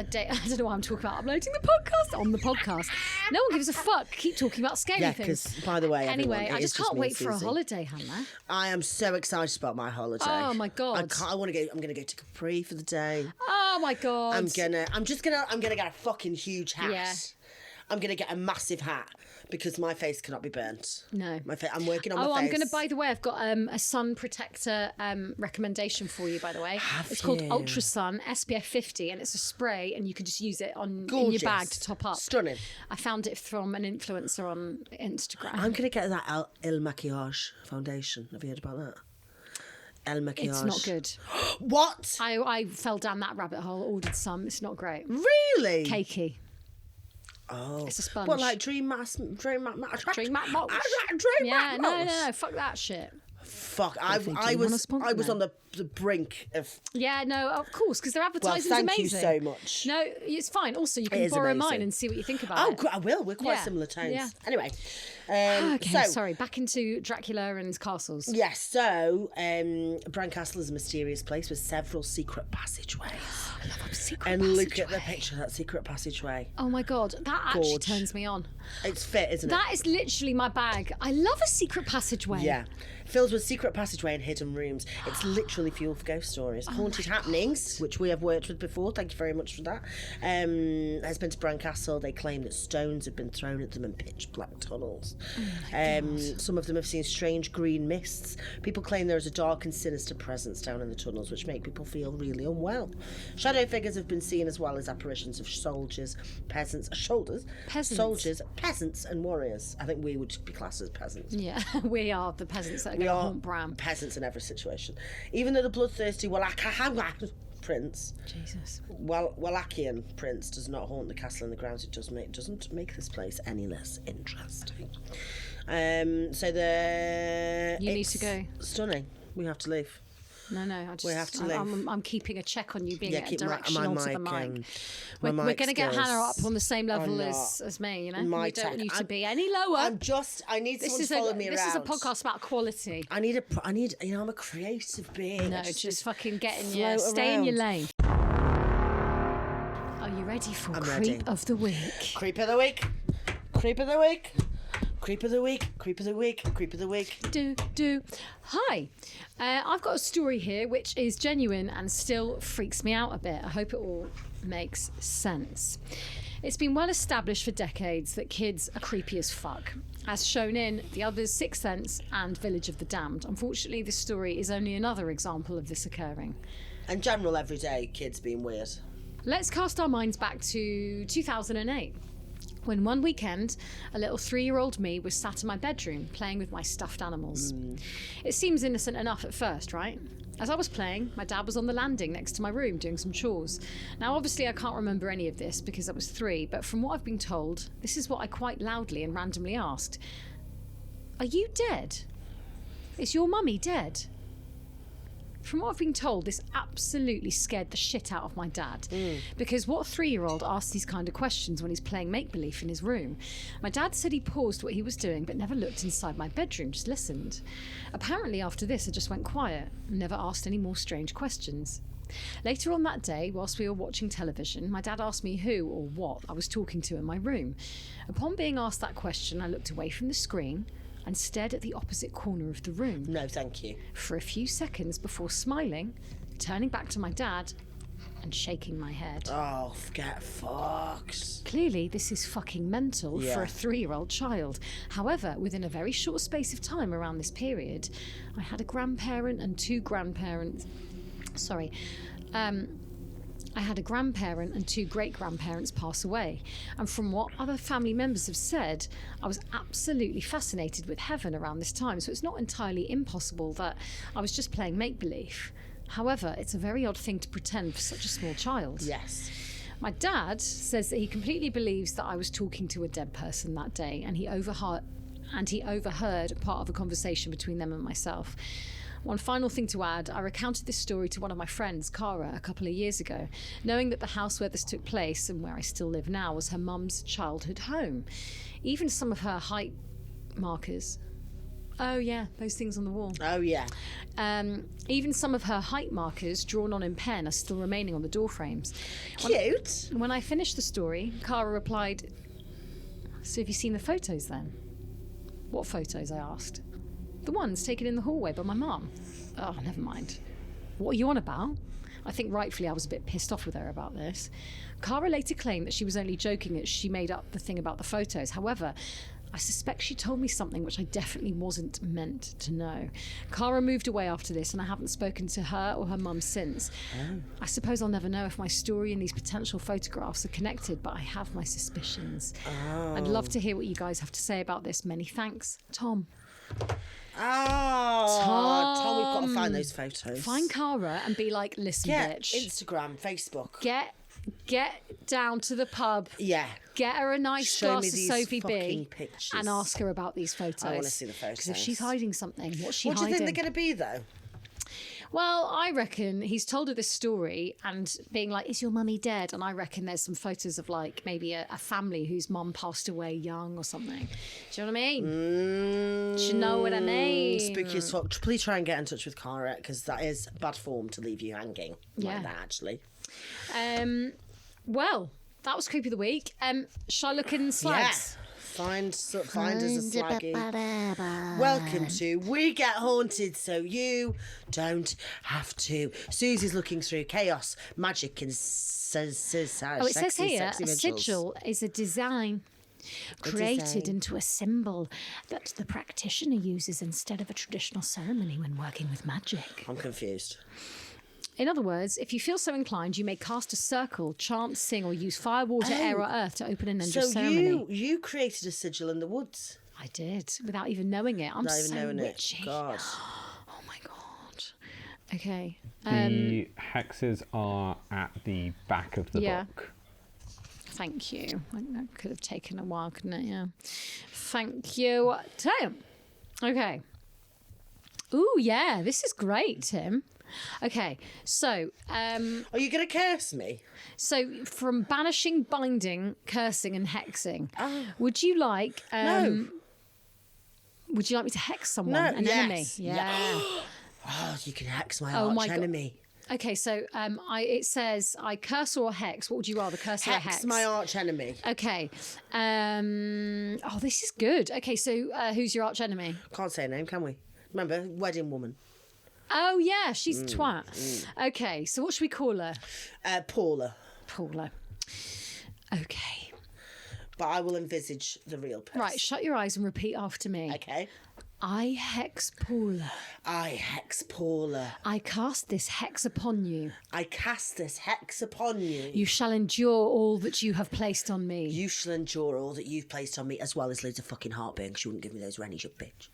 day. I don't know what I'm talking about. Uploading the podcast on the podcast. No one gives a fuck. Keep talking about scary Yeah, things. because by the way, Anyway, everyone, I just can't wait for a holiday, Hannah. I am so excited about my holiday. Oh my god! I want to go. I'm going to go to Capri for the day. Oh my god! I'm gonna get a fucking huge hat. Yeah. I'm gonna get a massive hat because my face cannot be burnt. No. I'm working on my face. I'm going to, by the way, I've got a sun protector recommendation for you, by the way. It's called you? Ultra Sun SPF 50, and it's a spray, and you can just use it in Gorgeous. your bag to top up. Stunning. I found it from an influencer on Instagram. I'm going to get that El Maquillage foundation. Have you heard about that? El Maquillage. It's not good. What? I fell down that rabbit hole, ordered some. It's not great. Really? Cakey. Oh. It's a sponge. What, like Dream Matte Box? Yeah, no. Fuck that shit. Fuck, they I do was wanna sponsor on the brink of. Yeah, no, of course, because their advertising's Well, thank amazing. you so much. No, it's fine. Also, you can is borrow amazing. mine and see what you think about Oh, it. I will. We're quite Yeah. similar tones. Yeah. Anyway, Okay, so sorry. Back into Dracula and castles. yes, so Bran Castle is a mysterious place with several secret passageways. I love a secret And look at the passageway. picture of that secret passageway. Oh my god, that actually Gorge. turns me on. It's fit, isn't it? That is literally my bag. I love a secret passageway. Yeah. Filled with secret passageway and hidden rooms. It's literally fuel for ghost stories. Haunted happenings, which we have worked with before. Thank you very much for that. Has been to Bran Castle. They claim that stones have been thrown at them in pitch black tunnels. Some of them have seen strange green mists. People claim there is a dark and sinister presence down in the tunnels, which make people feel really unwell. Shadow figures have been seen as well as apparitions of soldiers, peasants, soldiers, peasants, and warriors. I think we would be classed as peasants. Yeah, we are the peasants that are We going to are haunt Bran. peasants in every situation. Even though the bloodthirsty prince, Jesus. Wallachian prince, does not haunt the castle and the grounds, it doesn't make this place any less interesting. You need to go. Stunning. We have to leave. No, We have to leave. I'm keeping a check on you being Yeah, a keep direction onto the mic. We're my going to get skills Hannah up on the same level are as me, you know? my We don't want you tech. to be any lower. I need someone to follow me around. This is a podcast about quality. I'm a creative being. No, I just fucking get in float your, stay in your around. lane. Are you ready for I'm Creep ready. of the Week? Creep of the week. Creep of the week. Creep of the week. Creep of the week. Creep of the week. Do. Hi. I've got a story here which is genuine and still freaks me out a bit. I hope it all makes sense. It's been well established for decades that kids are creepy as fuck, as shown in The Others, Sixth Sense and Village of the Damned. Unfortunately, this story is only another example of this occurring. In general, everyday kids being weird. Let's cast our minds back to 2008. when one weekend, a little 3-year-old me was sat in my bedroom playing with my stuffed animals. It seems innocent enough at first, right? As I was playing, my dad was on the landing next to my room doing some chores. Now, obviously, I can't remember any of this because I was 3, but from what I've been told, this is what I quite loudly and randomly asked. Are you dead? Is your mummy dead? From what I've been told, this absolutely scared the shit out of my dad. Because what 3-year-old asks these kind of questions when he's playing make-believe in his room? My dad said he paused what he was doing but never looked inside my bedroom, just listened. Apparently after this I just went quiet and never asked any more strange questions. Later on that day, whilst we were watching television, my dad asked me who or what I was talking to in my room. Upon being asked that question, I looked away from the screen and stared at the opposite corner of the room. No, thank you. For a few seconds before smiling, turning back to my dad and shaking my head. Oh, get fucked. Clearly, this is fucking mental for a 3-year-old child. However, within a very short space of time around this period, I had a grandparent and 2 grandparents... I had a grandparent and 2 great-grandparents pass away. And from what other family members have said, I was absolutely fascinated with heaven around this time. So it's not entirely impossible that I was just playing make-believe. However, it's a very odd thing to pretend for such a small child. Yes. My dad says that he completely believes that I was talking to a dead person that day, and he overheard part of a conversation between them and myself. One final thing to add, I recounted this story to one of my friends, Cara, a couple of years ago, knowing that the house where this took place and where I still live now was her mum's childhood home. Even some of her height markers... Oh, yeah, those things on the wall. Oh, yeah. Even some of her height markers drawn on in pen are still remaining on the door frames. Cute. When I finished the story, Cara replied, "So have you seen the photos then?" "What photos?" I asked. "The ones taken in the hallway by my mum." "Oh, never mind." "What are you on about?" I think rightfully I was a bit pissed off with her about this. Cara later claimed that she was only joking as she made up the thing about the photos. However, I suspect she told me something which I definitely wasn't meant to know. Cara moved away after this, and I haven't spoken to her or her mum since. I suppose I'll never know if my story and these potential photographs are connected, but I have my suspicions. I'd love to hear what you guys have to say about this. Many thanks, Tom. Tom, we've got to find those photos. Find Cara and be like, "Listen, bitch. Instagram, Facebook. Get down to the pub. Yeah. Get her a nice glass of Sophie B pictures. and ask her about these photos. I want to see the photos. Because if she's hiding something, what's she hiding? What do you think they're going to be, though? Well, I reckon he's told her this story and being like, "Is your mummy dead?" And I reckon there's some photos of like maybe a family whose mum passed away young or something. Do you know what I mean? Do you know what I mean? Spooky as fuck. Please try and get in touch with Cara, because that is bad form to leave you hanging like that, actually. Well, that was Creepy of the Week. Shall I look in slags? Yeah. Find us a slaggy. Welcome to We Get Haunted So You Don't Have to. Susie's looking through chaos, magic, and it says here, a sigil is a design created into a symbol that the practitioner uses instead of a traditional ceremony when working with magic. I'm confused. In other words, if you feel so inclined, you may cast a circle, chant, sing, or use fire, water, air, or earth to open and end your ceremony. So you created a sigil in the woods? I did, without even knowing it. I'm Not even so knowing witchy. It. God. Oh my God. Okay. The hexes are at the back of the book. Thank you. That could have taken a while, couldn't it? Yeah. Thank you, Tim. Okay. Ooh, yeah. This is great, Tim. Okay, so... are you going to curse me? So, from banishing, binding, cursing and hexing, would you like... no. Would you like me to hex someone? No, an enemy? Yeah. Oh, you can hex my arch enemy. Okay, so it says, I curse or hex. What would you rather, curse or hex? Hex my arch enemy. Okay. This is good. Okay, so who's your arch enemy? Can't say a name, can we? Remember, wedding woman. Oh, yeah, she's a twat. Okay, so what should we call her? Paula. Paula. Okay. But I will envisage the real person. Right, shut your eyes and repeat after me. Okay. I hex Paula. I hex Paula. I cast this hex upon you. I cast this hex upon you. You shall endure all that you have placed on me. You shall endure all that you've placed on me, as well as loads of fucking heartburn, because you wouldn't give me those rennies, you bitch.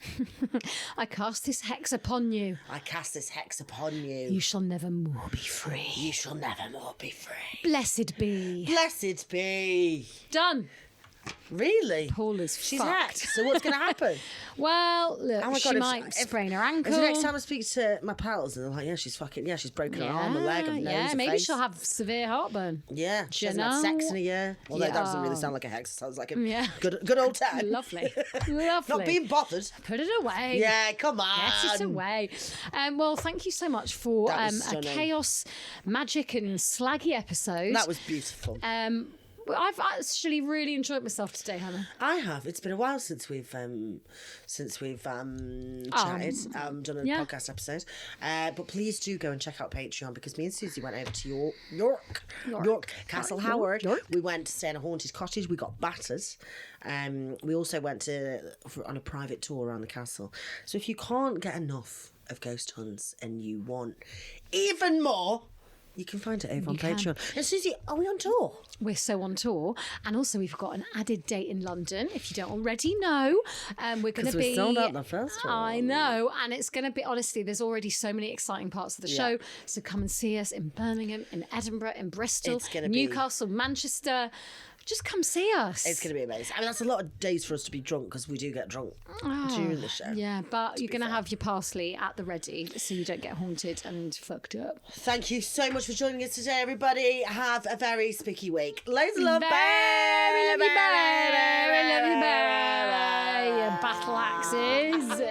I cast this hex upon you. I cast this hex upon you. You shall never more be free. You shall never more be free. Blessed be. Blessed be. Done. Really? Paula's She's fucked. hexed. So what's going to happen? Well, look, Oh my she God, might sprain her ankle. If the next time I speak to my pals and they're like, yeah, she's broken her arm, her leg, her nose, her maybe face. she'll have severe heartburn. Yeah, she hasn't had sex in a year. Although that doesn't really sound like a hex. It sounds like a good old time. Lovely. Not being bothered. Put it away. Yeah, come on. Get it away. Well, thank you so much for a chaos, magic and slaggy episode. That was beautiful. I've actually really enjoyed myself today, Hannah. I have. It's been a while since we've chatted, done a podcast episode. But please do go and check out Patreon, because me and Susie went over to York Castle Howard. We went to stay in a haunted cottage. We got battered. We also went on a private tour around the castle. So if you can't get enough of ghost hunts and you want even more, you can find it over on Patreon. And Susie, are we on tour? We're so on tour. And also we've got an added date in London, if you don't already know. We're going to be... we sold out the first one. I know. And it's going to be, honestly, there's already so many exciting parts of the show. So come and see us in Birmingham, in Edinburgh, in Bristol, Newcastle, Manchester. Just come see us. It's going to be amazing. I mean, that's a lot of days for us to be drunk, because we do get drunk during the show. Yeah, but you're going to have your parsley at the ready so you don't get haunted and fucked up. Thank you so much for joining us today, everybody. Have a very spooky week. Loads of love. Very love you, bye. Very love you, bye. Battle axes.